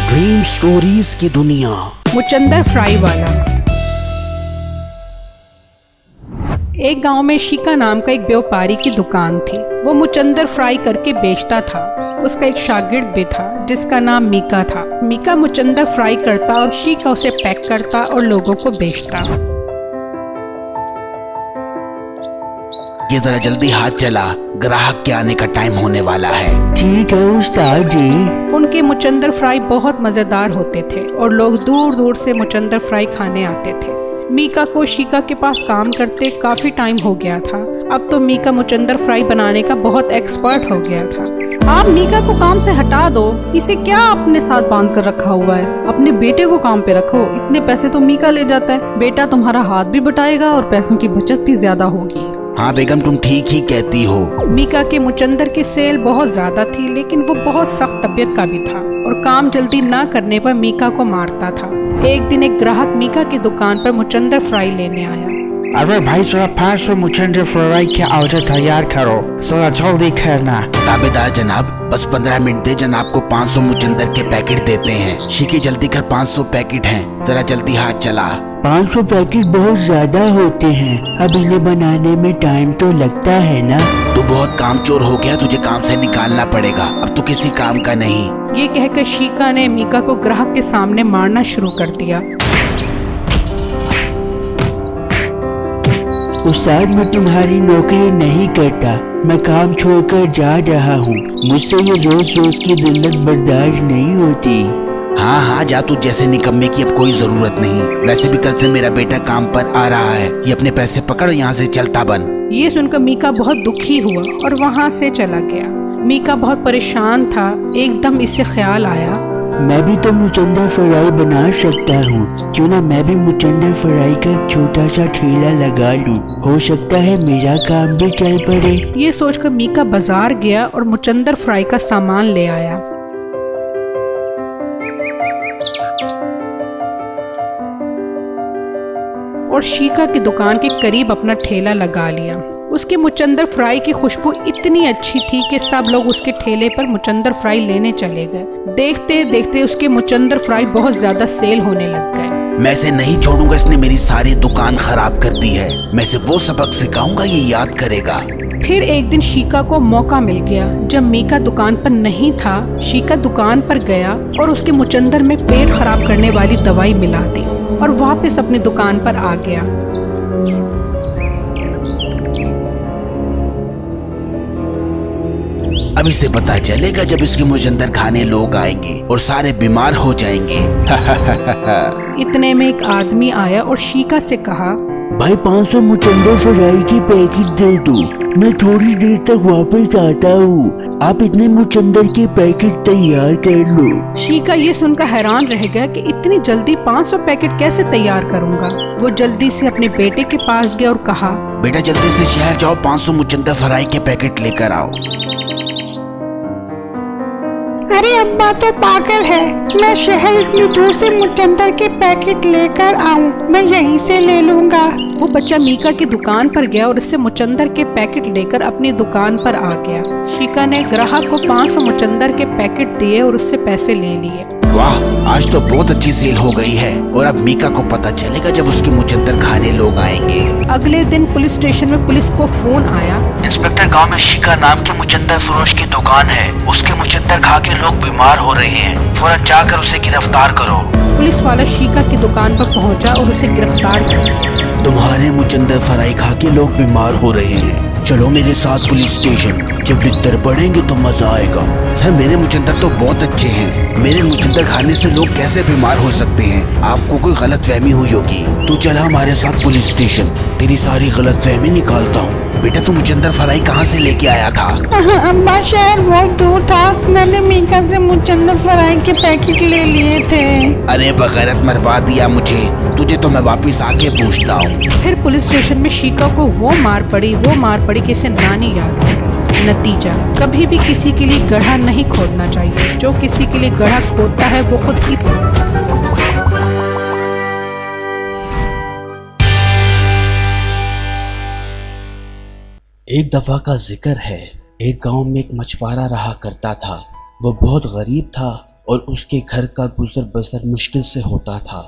Dream stories की दुनिया। मुचंदर fry वाला। एक गांव में शीका नाम का एक व्यापारी की दुकान थी। वो मुचंदर फ्राई करके बेचता था। उसका एक शागिर्द भी था जिसका नाम मीका था। मीका मुचंदर फ्राई करता और शीका उसे पैक करता और लोगों को बेचता। ये जरा जल्दी हाथ चला, ग्राहक के आने का टाइम होने वाला है। ठीक है उस्ताद जी। उनके मुचंदर फ्राई बहुत मजेदार होते थे और लोग दूर दूर से मुचंदर फ्राई खाने आते थे। मीका को शीका के पास काम करते काफी टाइम हो गया था। अब तो मीका मुचंदर फ्राई बनाने का बहुत एक्सपर्ट हो गया था। आप मीका को काम से हटा दो, इसे क्या अपने साथ बांध कर रखा हुआ है। अपने बेटे को काम पे रखो, इतने पैसे तो मीका ले जाता है। बेटा तुम्हारा हाथ भी बटाएगा और पैसों की बचत भी ज्यादा होगी। हाँ बेगम, तुम ठीक ही कहती हो। मीका के मुचंदर की सेल बहुत ज्यादा थी, लेकिन वो बहुत सख्त तबीयत का भी था और काम जल्दी ना करने पर मीका को मारता था। एक दिन एक ग्राहक मीका की दुकान पर मुचंदर फ्राई लेने आया। अरे भाई जरा 500 मुचंदर फ्राई के ऑर्डर तैयार करो, जरा जल्दी करना। ताबेदार जनाब, बस 15 मिनट दे, जनाब को 500 मुचंदर के पैकेट देते हैं। शीकी जल्दी कर, 500 पैकेट हैं, जरा जल्दी हाथ चला। 500 पैकेट बहुत ज्यादा होते हैं, अब इन्हें बनाने में टाइम तो लगता है ना। तू बहुत कामचोर हो गया, तुझे काम से निकालना पड़ेगा, अब तो किसी काम का नहीं। ये कहकर शीका ने मीका को ग्राहक के सामने मारना शुरू कर दिया। उस्ताद, मैं तुम्हारी नौकरी नहीं करता, मैं काम छोड़कर जा रहा हूँ। मुझसे ये रोज रोज की जिल्लत बर्दाश्त नहीं होती। हाँ हाँ जा, तू जैसे निकम्मे की अब कोई जरूरत नहीं। वैसे भी कल से मेरा बेटा काम पर आ रहा है, ये अपने पैसे पकड़, यहाँ से चलता बन। ये सुनकर मीका बहुत दुखी हुआ और वहाँ से चला गया। मीका बहुत परेशान था। एकदम इसे ख्याल आया, मैं भी तो मुचंदर फ्राई बना सकता हूँ, क्यों ना मैं भी मुचंदर फ्राई का एक छोटा सा ठेला लगा लूँ, हो सकता है मेरा काम भी चल पड़े। ये सोचकर मीका बाजार गया और मुचंदर फ्राई का सामान ले आया। और शीका की दुकान के करीब अपना ठेला लगा लिया। उसके मुचंदर फ्राई की खुशबू इतनी अच्छी थी कि सब लोग उसके ठेले पर मुचंदर फ्राई लेने चले गए। देखते देखते उसके मुचंदर फ्राई बहुत ज्यादा सेल होने लग गए। मैं इसे नहीं छोड़ूंगा, इसने मेरी सारी दुकान खराब कर दी है। मैं इसे वो सबक सिखाऊंगा, ये याद करेगा। फिर एक दिन शीका को मौका मिल गया। जब मीका दुकान पर नहीं था, शीका दुकान पर गया और उसके मुचंदर में पेट खराब करने वाली दवाई मिला दी और वापस अपनी दुकान पर आ गया। अब इसे पता चलेगा जब इसके मुचंदर खाने लोग आएंगे और सारे बीमार हो जाएंगे। इतने में एक आदमी आया और शीका से कहा, भाई 500 मुचंदर फ्राई की पैकेट दे दो, मैं थोड़ी देर तक वापस आता हूँ। आप इतने मुचंदर के पैकेट तैयार कर लो। शीका ये सुनकर हैरान रह गया कि इतनी जल्दी 500 पैकेट कैसे तैयार करूँगा। वो जल्दी से अपने बेटे के पास गया और कहा, बेटा जल्दी से शहर जाओ, 500 मुचंदर फ्राई के पैकेट लेकर आओ। अरे अब्बा तो पागल है, मैं शहर इतनी दूर से मुचंदर के पैकेट लेकर आऊं, मैं यहीं से ले लूंगा। वो बच्चा मीका की दुकान पर गया और उससे मुचंदर के पैकेट लेकर अपनी दुकान पर आ गया। शीका ने ग्राहक को 500 मुचंदर के पैकेट दिए और उससे पैसे ले लिए। वाह, आज तो बहुत अच्छी सेल हो गई है और अब मीका को पता चलेगा जब उसके मुचंदर खाने लोग आएंगे। अगले दिन पुलिस स्टेशन में पुलिस को फोन आया। इंस्पेक्टर, गांव में शीका नाम के मुचंदर फरोश की दुकान है, उसके मुचंदर खा के लोग बीमार हो रहे हैं, फौरन जाकर उसे गिरफ्तार करो। पुलिस वाला शीका की दुकान पर पहुंचा और उसे गिरफ्तार किया। तुम्हारे मुचंदर फ्राई खा के लोग बीमार हो रहे हैं, चलो मेरे साथ पुलिस स्टेशन, जब लिट्टर पड़ेंगे तो मजा आएगा। सर मेरे मुचंदर तो बहुत अच्छे हैं, मेरे मुचंदर खाने से लोग कैसे बीमार हो सकते हैं, आपको कोई गलत फहमी हुई होगी। तू चल हमारे साथ पुलिस स्टेशन, तेरी सारी गलत फहमी निकालता हूँ। बेटा तू मुचंदर फ्राई कहाँ से लेके आया था? अब्बा शहर बहुत दूर था, मैंने मीका से मुचंदर फ्राई के पैकेट ले लिए थे। अरे बगैरत, मरवा दिया मुझे, तुझे तो मैं वापिस आके पूछता हूँ। फिर पुलिस स्टेशन में शीका को वो मार पड़ी कि इसे नानी याद आ गई। नतीजा, कभी भी किसी के लिए गड्ढा नहीं खोदना चाहिए, जो किसी के लिए गड्ढा खोदता है वो खुद ही। एक दफा का जिक्र है, ایک گاؤں میں ایک مچھوارا رہا کرتا تھا۔ وہ بہت غریب تھا اور اس کے گھر کا گزر بسر مشکل سے ہوتا تھا۔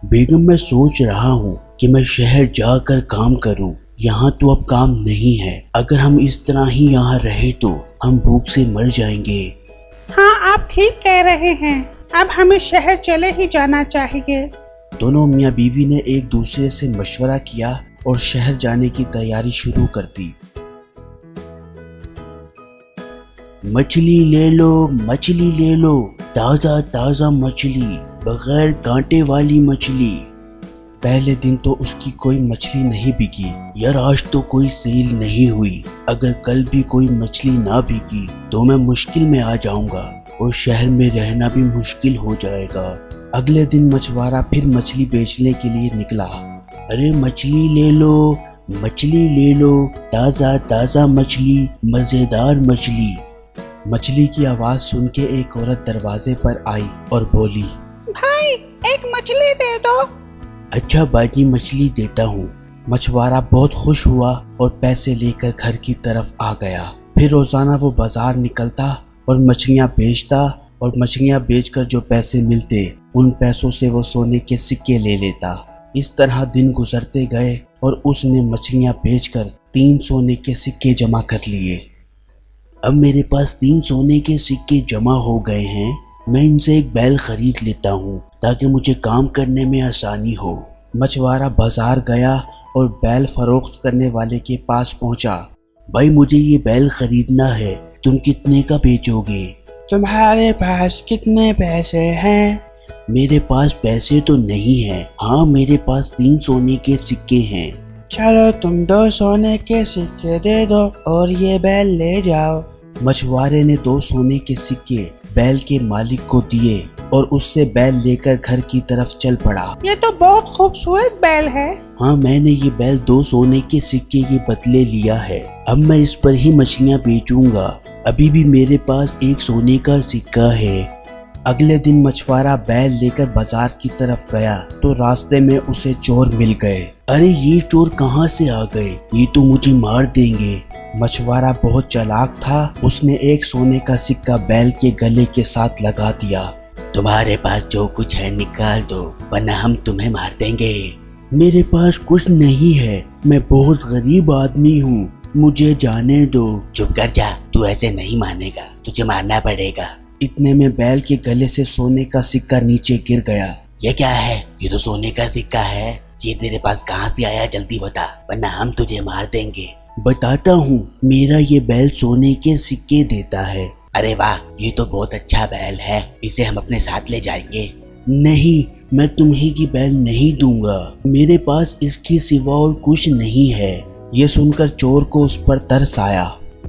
بیگم میں سوچ رہا ہوں کہ میں شہر جا کر کام کروں، یہاں تو اب کام نہیں ہے، اگر ہم اس طرح ہی یہاں رہے تو ہم بھوک سے مر جائیں گے۔ ہاں آپ ٹھیک کہہ رہے ہیں، اب ہمیں شہر چلے ہی جانا چاہیے۔ دونوں میاں بیوی نے ایک دوسرے سے مشورہ کیا اور شہر جانے کی تیاری شروع کر دی۔ مچھلی لے لو، مچھلی لے لو، تازہ تازہ مچھلی، بغیر کانٹے والی مچھلی۔ پہلے دن تو اس کی کوئی مچھلی نہیں بکی۔ یار آج تو کوئی سیل نہیں ہوئی، اگر کل بھی کوئی مچھلی نہ بکی تو میں مشکل میں آ جاؤں گا اور شہر میں رہنا بھی مشکل ہو جائے گا۔ اگلے دن مچھوارا پھر مچھلی بیچنے کے لیے نکلا۔ ارے مچھلی لے لو، مچھلی لے لو، تازہ تازہ مچھلی، مزیدار مچھلی۔ مچھلی کی آواز سن کے ایک عورت دروازے پر آئی اور بولی، بھائی ایک مچھلی دے دو۔ اچھا باجی مچھلی دیتا ہوں۔ مچھوارا بہت خوش ہوا اور پیسے لے کر گھر کی طرف آ گیا۔ پھر روزانہ وہ بازار نکلتا اور مچھلیاں بیچتا اور مچھلیاں بیچ کر جو پیسے ملتے ان پیسوں سے وہ سونے کے سکے لے لیتا۔ اس طرح دن گزرتے گئے اور اس نے مچھلیاں بیچ کر 3 سونے کے سکے جمع کر لیے۔ اب میرے پاس 3 سونے کے سکے جمع ہو گئے ہیں، میں ان سے ایک بیل خرید لیتا ہوں تاکہ مجھے کام کرنے میں آسانی ہو۔ مچھوارا بازار گیا اور بیل فروخت کرنے والے کے پاس پہنچا۔ بھائی مجھے یہ بیل خریدنا ہے، تم کتنے کا بیچو گے؟ تمہارے پاس کتنے پیسے ہیں؟ میرے پاس پیسے تو نہیں ہیں، ہاں میرے پاس 3 سونے کے سکے ہیں۔ چلو تم 2 سونے کے سکے دے دو اور یہ بیل لے جاؤ۔ مچھوارے نے 2 سونے کے سکے بیل کے مالک کو دیے اور اس سے بیل لے کر گھر کی طرف چل پڑا۔ یہ تو بہت خوبصورت بیل ہے۔ ہاں میں نے یہ بیل 2 سونے کے سکے کے بدلے لیا ہے، اب میں اس پر ہی مچھلیاں بیچوں گا، ابھی بھی میرے پاس 1 سونے کا سکہ ہے۔ اگلے دن مچھوارا بیل لے کر بازار کی طرف گیا تو راستے میں اسے چور مل گئے۔ ارے یہ چور کہاں سے آ گئے، یہ تو مجھے مار دیں گے۔ مچھوارا بہت چالاک تھا، اس نے 1 سونے کا سکہ بیل کے گلے کے ساتھ لگا دیا۔ تمہارے پاس جو کچھ ہے نکال دو ورنہ ہم تمہیں مار دیں گے۔ میرے پاس کچھ نہیں ہے، میں بہت غریب آدمی ہوں، مجھے جانے دو۔ چپ کر جا، تو ایسے نہیں مانے گا، تجھے مارنا پڑے گا۔ اتنے میں بیل کے گلے سے سونے کا سکہ نیچے گر گیا۔ یہ کیا ہے؟ یہ تو سونے کا سکہ ہے، یہ تیرے پاس کہاں سے آیا؟ جلدی بتا ورنہ ہم تجھے مار دیں گے۔ بتاتا ہوں، میرا یہ بیل سونے کے سکے دیتا ہے۔ ارے واہ، یہ تو بہت اچھا بیل ہے، اسے ہم اپنے ساتھ لے جائیں گے۔ نہیں، میں تمہیں کی بیل نہیں دوں گا، میرے پاس اس کے سوا اور کچھ نہیں ہے۔ یہ سن کر چور کو اس پر ترس آیا۔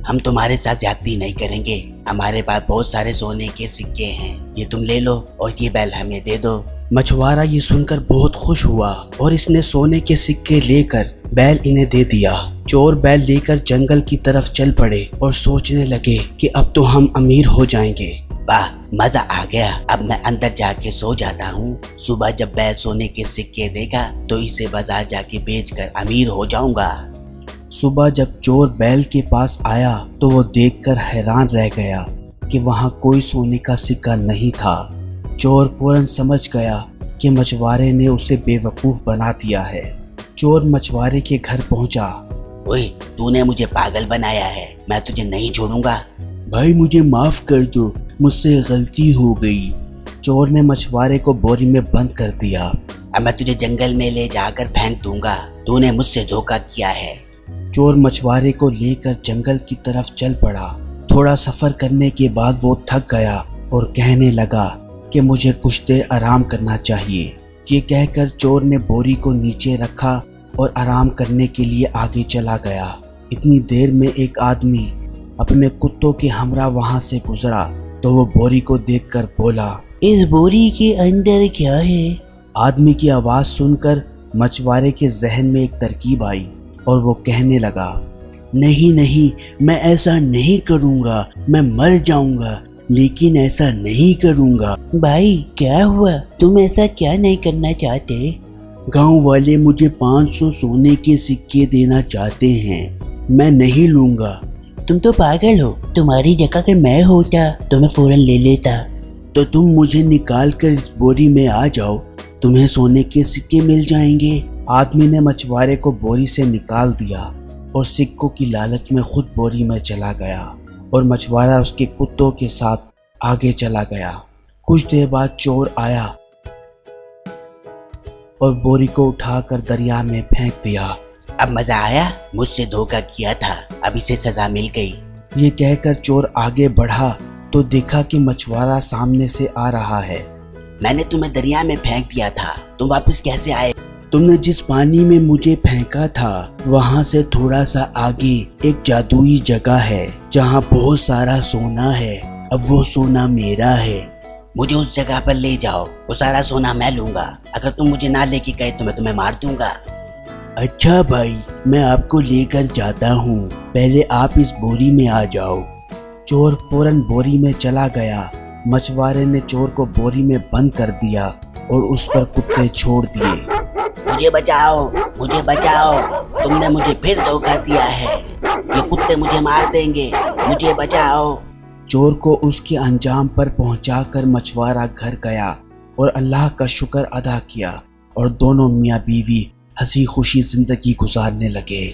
ہم تمہارے ساتھ زیادتی نہیں کریں گے، ہمارے پاس بہت سارے سونے کے سکے ہیں، یہ تم لے لو اور یہ بیل ہمیں دے دو۔ مچھوارا یہ سن کر بہت خوش ہوا اور اس نے سونے کے سکے لے کر بیل انہیں دے دیا۔ چور بیل لے کر جنگل کی طرف چل پڑے اور سوچنے لگے کہ اب تو ہم امیر ہو جائیں گے۔ واہ، مزہ آ گیا، اب میں اندر جا کے سو جاتا ہوں، صبح جب بیل سونے کے سکے دے گا تو اسے بازار جا کے بیچ کر امیر ہو جاؤں گا۔ صبح جب چور بیل کے پاس آیا تو وہ دیکھ کر حیران رہ گیا کہ وہاں کوئی سونے کا سکہ نہیں تھا۔ چور فوراً سمجھ گیا کہ مچھوارے نے اسے بے وقوف بنا دیا ہے۔ چور مچھوارے کے گھر پہنچا۔ اوئے، تو نے مجھے پاگل بنایا ہے، میں تجھے نہیں چھوڑوں گا۔ بھائی مجھے معاف کر دو، مجھ سے غلطی ہو گئی۔ چور نے مچھوارے کو بوری میں بند کر دیا۔ اب میں تجھے جنگل میں لے جا کر پھینک دوں گا، تو نے مجھ سے دھوکہ کیا ہے۔ چور مچھوارے کو لے کر جنگل کی طرف چل پڑا۔ تھوڑا سفر کرنے کے بعد وہ تھک گیا اور کہنے لگا کہ مجھے کچھ دیر آرام کرنا چاہیے۔ یہ کہہ کر چور نے بوری کو نیچے رکھا اور آرام کرنے کے لیے آگے چلا گیا۔ اتنی دیر میں ایک آدمی اپنے کتوں کے ہمراہ وہاں سے گزرا تو وہ بوری کو دیکھ کر بولا، اس بوری کے اندر کیا ہے؟ آدمی کی آواز سن کر مچھوارے کے ذہن میں ایک ترکیب آئی اور وہ کہنے لگا، نہیں، میں ایسا نہیں کروں گا، میں مر جاؤں گا، لیکن ایسا نہیں کروں گا۔ بھائی کیا ہوا؟ تم ایسا کیا نہیں کرنا چاہتے؟ گاؤں والے مجھے 500 سونے کے سکے دینا چاہتے ہیں، میں نہیں لوں گا۔ तुम तो पागल हो, तुम्हारी जगह अगर मैं होता तो मैं फौरन ले लेता। तो तुम मुझे निकाल कर इस बोरी में आ जाओ, तुम्हें सोने के सिक्के मिल जाएंगे। आदमी ने मछुआरे को बोरी से निकाल दिया और सिक्कों की लालच में खुद बोरी में चला गया और मछुआरा उसके कुत्तों के साथ आगे चला गया। कुछ देर बाद चोर आया और बोरी को उठाकर दरिया में फेंक दिया। अब मजा आया, मुझसे धोखा किया था, अब इसे सजा मिल गई। ये कहकर चोर आगे बढ़ा तो देखा कि मछुआरा सामने से आ रहा है। मैंने तुम्हें दरिया में फेंक दिया था, तुम वापस कैसे आए? तुमने जिस पानी में मुझे फेंका था वहाँ से थोड़ा सा आगे एक जादुई जगह है जहाँ बहुत सारा सोना है। अब वो सोना मेरा है। मुझे उस जगह पर ले जाओ, वो सारा सोना मैं लूंगा। अगर तुम मुझे ना लेके गए तो मैं तुम्हें मार दूंगा। अच्छा भाई, मैं आपको लेकर जाता हूँ, पहले आप इस बोरी में आ जाओ। चोर फौरन बोरी में चला गया। मछुआरे ने चोर को बोरी में बंद कर दिया और उस पर कुत्ते छोड़ दिए। मुझे बचाओ, मुझे बचाओ, तुमने मुझे फिर धोखा दिया है, ये कुत्ते मुझे मार देंगे, मुझे बचाओ। चोर को उसके अंजाम पर पहुंचाकर मछुआरा घर गया और अल्लाह का शुक्र अदा किया और दोनों मियाँ बीवी हंसी खुशी जिंदगी गुजारने लगे।